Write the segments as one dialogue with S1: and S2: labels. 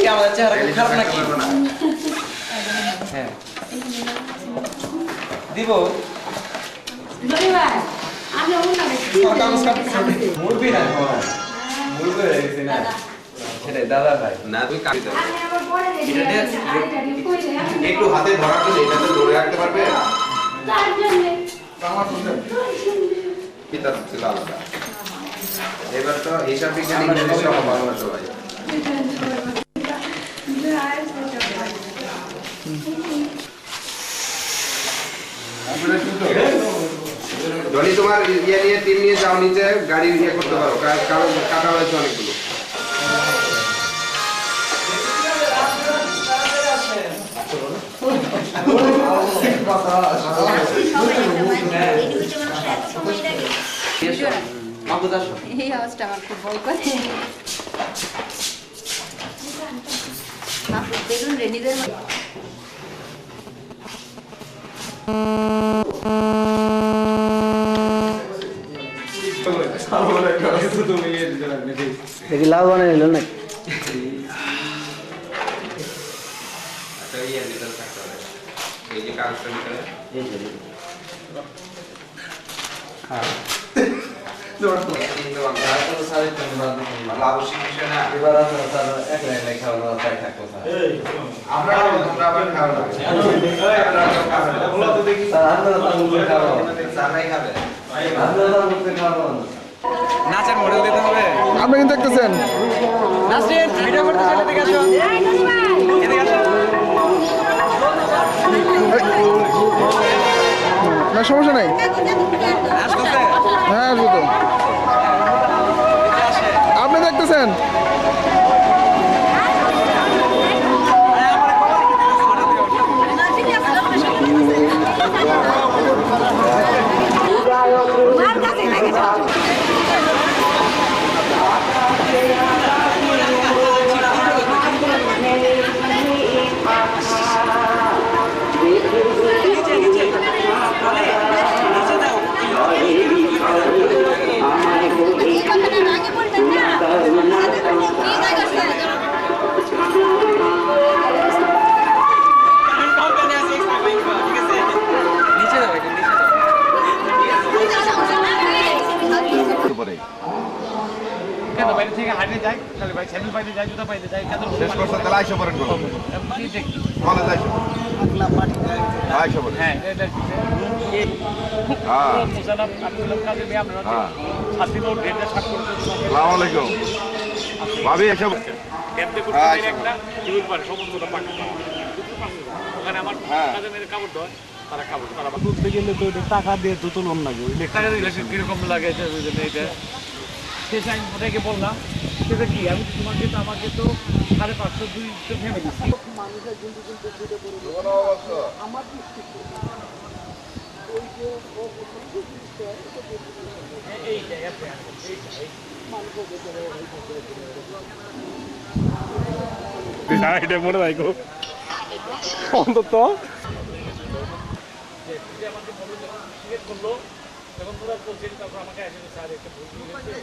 S1: কি আমাদের চেহারা খুব খারাপ নাকি? হ্যাঁ দিব মুরবি না মুরবি হয়ে গেছে না সেটাই দাদা ভাই
S2: না তুই কাটি দাও একটু হাতে ধরা দিলে এটাতে ধরে রাখতে পারবে তার জন্য আমার সুন্দর এটা ছিল আলাদা এবার তো হিসাব বিজ্ঞান ইংরেজি সহ বাংলা সবাই ধনী তোমার ইয়ে নিয়ে টিম নিয়ে যাও নিচে গাড়ি ইয়ে করতে পারো কারণ কাটা হয়েছে অনেকগুলো
S3: এই আওয়াজটা আমার খুব ভয় করে বেলুন রেডিদের
S1: লাভ বানিয়ে নিল না
S2: এই যে কাগজটা ভিতরে আবশ্যিক বিষয় না
S1: এবার এক লাইন খাওয়া তাই থাকবো
S2: আমরা তোমরা আবার খাও না সারাই খাবে
S1: নাচের মডেল দিতে হবে
S4: আপনি কিন্তু দেখতেছেন
S1: নাচের ভিডিও করতে চলে এদিকে আসো এদিকে আসো
S4: না সমস্যা নাই
S1: আসতেছে
S4: হ্যাঁ আসবো তো আপনি দেখতেছেন
S5: ভাবি এসব টাকা দিয়ে তো তুলন লাগে কিরকম লাগে ওটাকে বললাম সেটা কি আমি তোমাকে তো আমাকে তো 550 2 ভেবে দিচ্ছি আমার এটা মনে রাখো অন্তত যখন তোরা বলছেন তারপর আমাকে আসে স্যার একটা ভুল হয়ে গেছে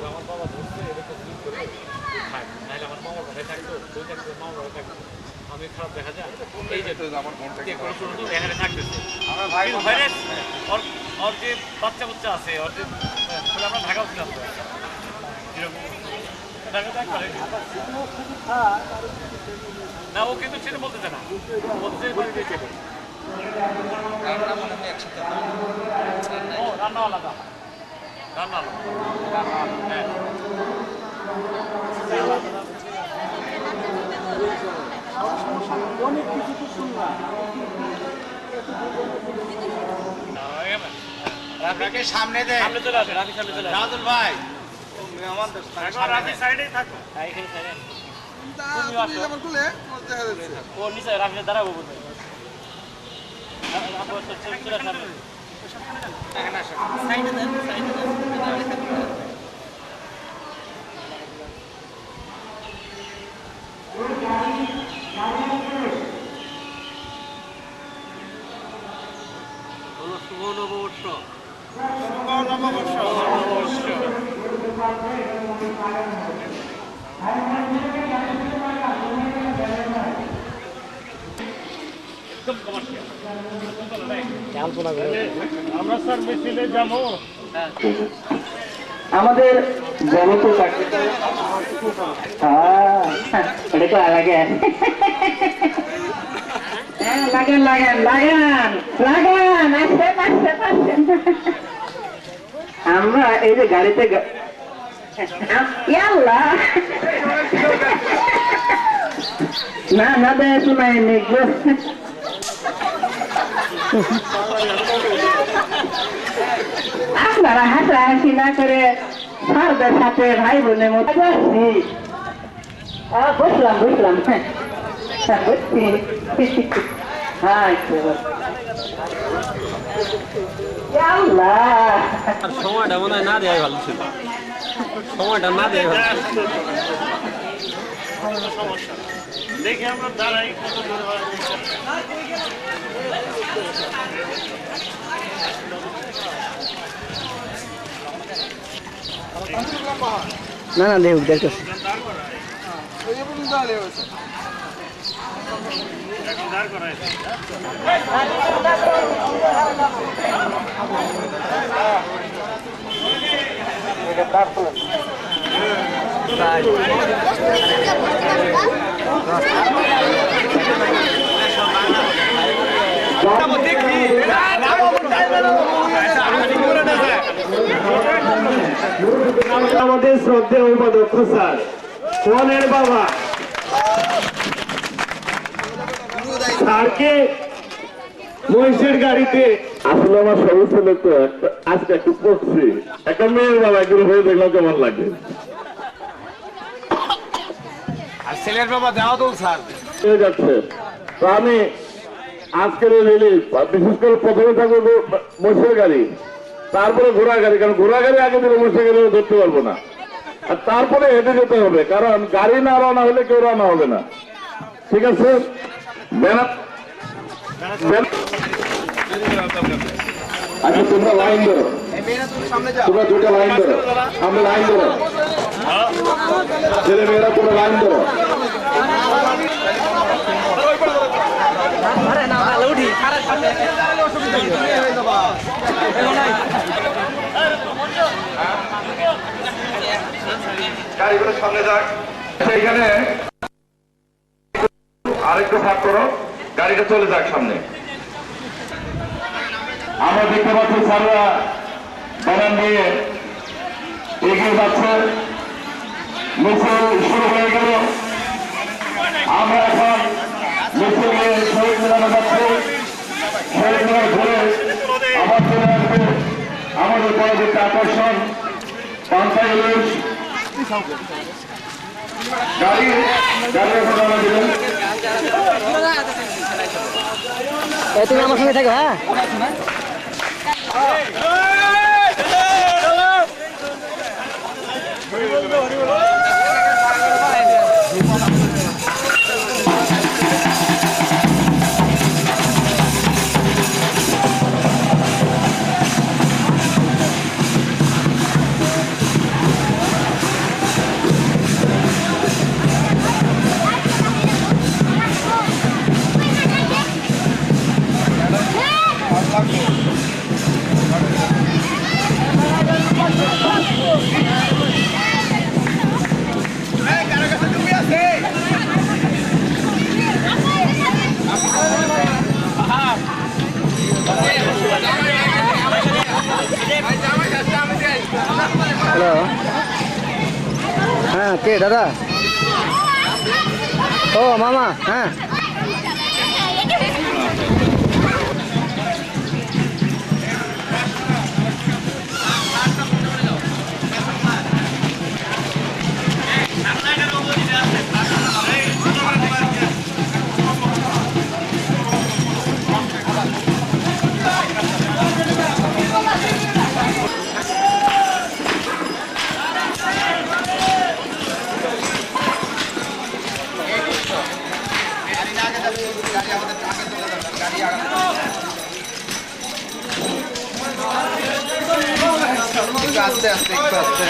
S5: আমার বাবা ধরছে এরকম ভুল করে নাহলে আমার মামার বাসায় থাকতো দুই থাকতো মামার বাসায় থাকতো আমি খারাপ দেখা যায় এই যে আমার এখানে থাকতেছে আমার ভাই ওর যে বাচ্চা বাচ্চা আছে ওর যে আমরা ঢাকাও ছিলাম তো না ও কিন্তু সেটা বলতেছে না বলতে রান্না আলাদা রান্না আলাদা হ্যাঁ অনেক কিছু তো শুনলাম রাফিকে সামনে দে সামনে চলে আসে রাফি সামনে চলে আসে রাজুল ভাই রাফি সাইডেই থাকো হ্যাঁ এখানে সাইডে তুমি আসো যেমন খুলে দেখা যাচ্ছে ও নিচে রাফি দাঁড়াবো বলতে আপু চলে সামনে এখানে আসো সাইডে দেন শুভ নববর্ষ শুভ নববর্ষ আমরা স্যার মিছিলে যাবো।
S6: আমাদের বড় তো ওটা তো লাগেন লাগেন লাগেন লাগেন লাগেন আসেন আসেন আসেন। আমরা এই যে গাড়িতে না না দেয় শোনাই আপনারা হাসাহাসি না করে সারদের সাথে ভাই বোনের মতো আসছি। বসলাম বসলাম বুঝছি
S1: সময়টা মনে হয় না দেওয়াই ভালো ছিল, সময়টা না দেওয়াই ভালো ছিল।
S5: দেখি আমরা দাঁড়াই।
S6: না না দেখ দেখো
S7: আমাদের শ্রদ্ধেয় উপাধ্যক্ষ স্যার কোনের বাবা স্যারকে মহিষের গাড়িতে আসলে আমার সমস্ত লোক তো আজকে একটু পড়ছি একটা মেয়ের বাবা এগুলো হয়ে দেখলাম কেমন লাগে।
S1: আর ছেলের বাবা দেওয়া তো স্যার
S7: হয়ে যাচ্ছে তো আমি আজকের এই রিলিজ বিশেষ করে প্রথমে থাকবে মহিষের গাড়ি, তারপরে ঘোড়া গাড়ি, কারণ ঘোড়া গাড়ি আগে দিলে মহিষের গাড়ি ধরতে পারবো না, আর তারপরে হেঁটে যেতে হবে, কারণ গাড়ি না রওনা হলে কেউ রওনা হবে না। ঠিক আছে, আচ্ছা তোমরা লাইন ধরো, তোমরা দুটা লাইন ধরো, আমরা লাইন ধরো, ছেলে মেয়েরা তোমরা লাইন ধরো।
S2: গাড়িগুলো সামনে যাক, সেইখানে আরেকটু ভাগ করো, গাড়িটা চলে যাক সামনে।
S7: আমরা দেখতে পাচ্ছি স্যাররা বানান দিয়ে এগিয়ে যাচ্ছে, মিছিল শুরু হয়ে গেল। আমরা এখন মিছিল নিয়ে শহীদ মিনারে যাচ্ছি, শহীদ মিনার ঘুরে আবার চলে আসবে আমাদের পরবর্তী আকর্ষণ পান্তা ইলিশ গাড়ি গাড়ি এখন রওনা দিলেন।
S6: তুমি আমার সঙ্গে থাকো। হ্যাঁ হ্যালো, হ্যাঁ কে দাদা? ও মামা, হ্যাঁ
S2: আস্তে আস্তে একটু আস্তে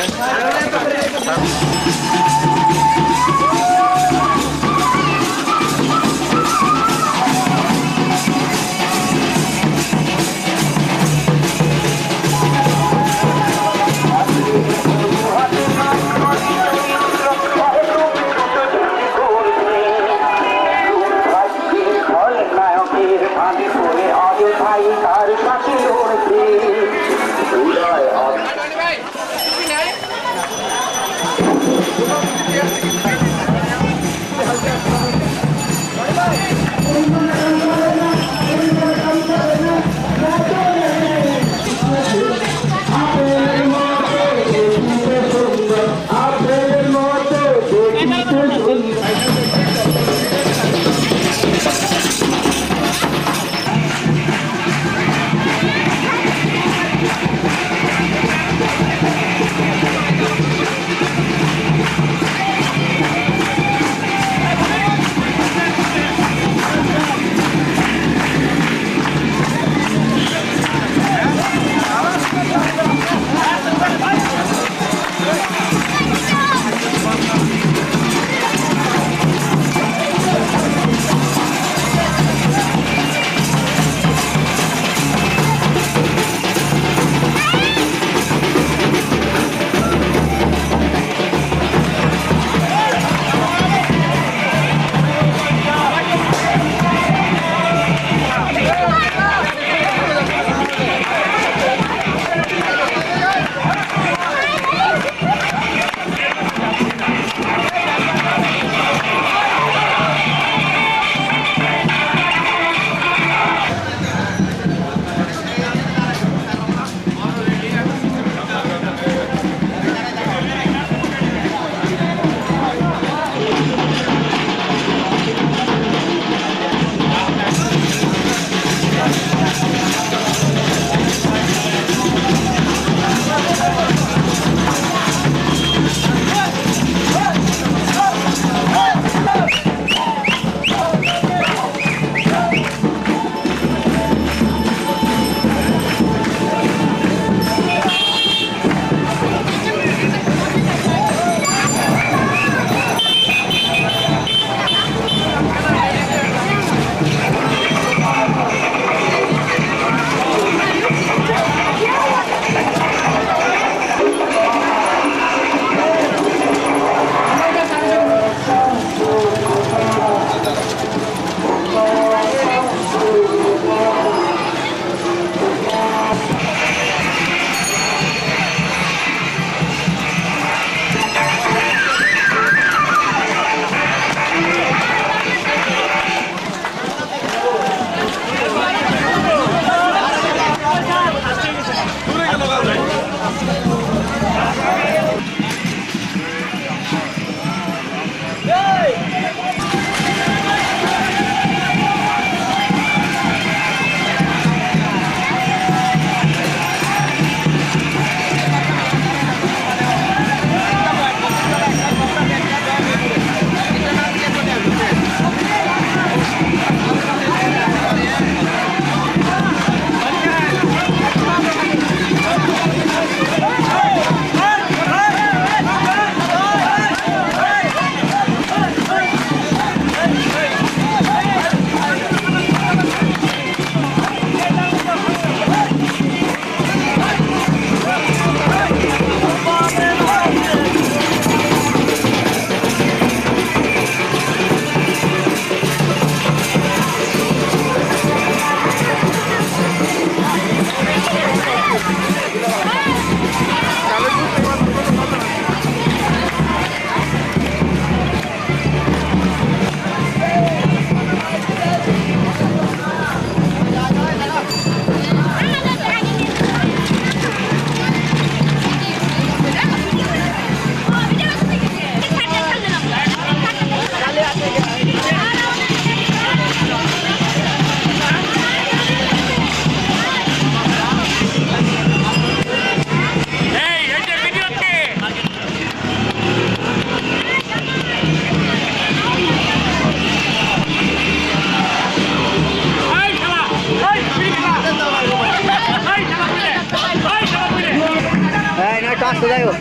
S8: আস্তে যাও,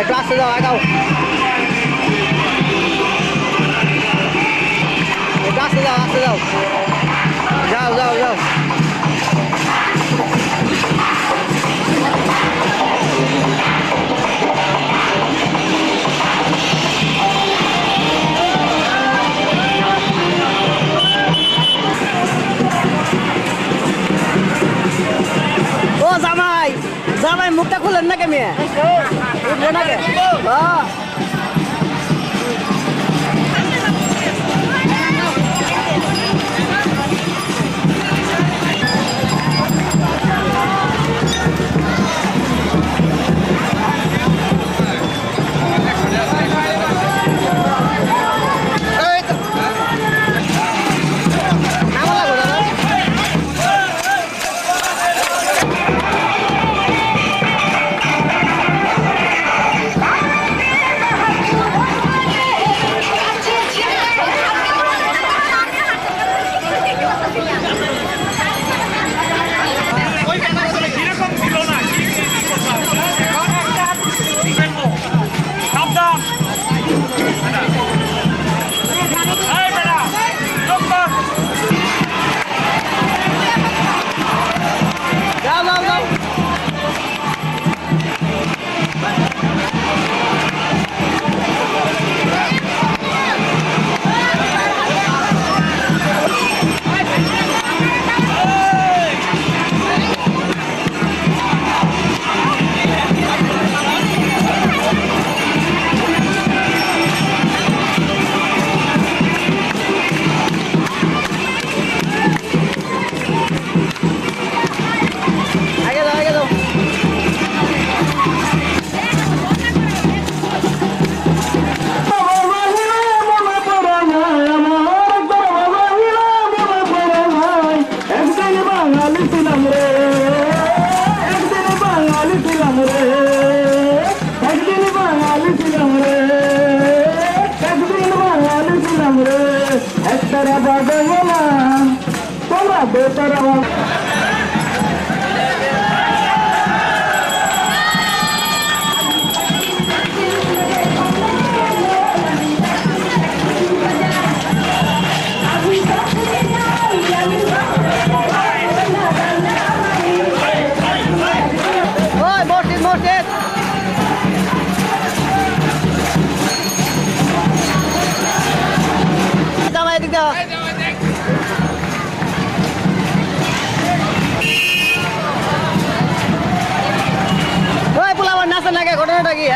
S8: একটু আস্তে যাও, আগাও, একটু আস্তে যাও, আস্তে যাও, যাও যাও যাও। ও জামাই, জামাই মুখটা খুলেন না কেমন উঠবো না কে? ঘটনাটা কি?